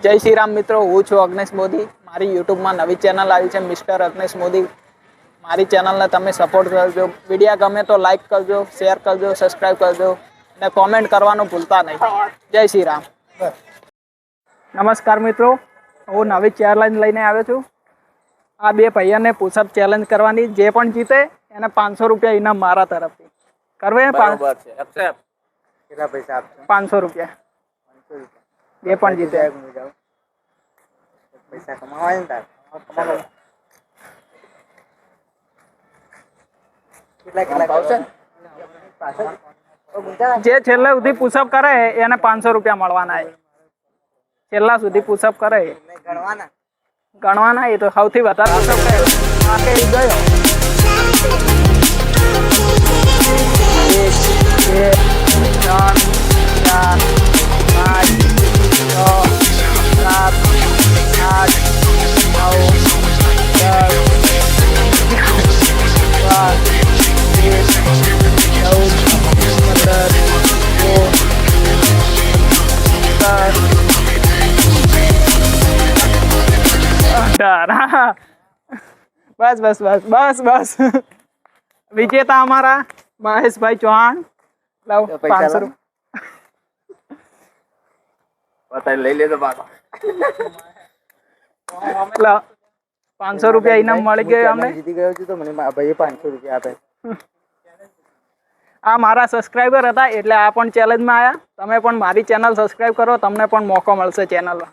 જય શ્રી રામ મિત્રો, હું છું અગ્નેશ મોદી. મારી યુટ્યુબમાં નવી ચેનલ આવી છે મિસ્ટર અગ્નેશ મોદી. મારી ચેનલને તમે સપોર્ટ કરજો. વિડીયો ગમે તો લાઈક કરજો, શેર કરજો, સબસ્ક્રાઈબ કરજો અને કોમેન્ટ કરવાનું ભૂલતા નહીં. જય શ્રી રામ. નમસ્કાર મિત્રો, હું નવી ચેલેન્જ લઈને આવ્યો છું. આ બે ભાઈઓને પુશઅપ ચેલેન્જ કરવાની. જે પણ જીતે એને 500 રૂપિયા ઇનામ મારા તરફથી. કરવે? બરાબર છે. એક્સેપ્ટ. કેટલા પૈસા આપશો? 500 રૂપિયા. બે પણ જીતે. પૈસા કમાવાય ને તાર. કેટલા ભાવશે? જે છેલ્લે સુધી પુશઅપ કરે એને 500 રૂપિયા મળવાના. છેલ્લા સુધી પુશઅપ કરે ગણવાના. એ તો સૌથી વધારે પુશઅપ કરે આ કે ગયો. 500 બસ. વિજેતા અમારા મહેશભાઈ ચૌહાણ. લાવ 500 રૂપિયા લઈ લેજો. 500 રૂપિયા ઇનામ મળી ગયો અમને. જીતી ગયો છું તો મને ભાઈએ 500 રૂપિયા આપે. આ મારા સબસ્ક્રાઈબર હતા એટલે આ પણ ચેલેન્જમાં આવ્યા. તમે પણ મારી ચેનલ સબસ્ક્રાઈબ કરો, તમને પણ મોકો મળશે ચેનલમાં.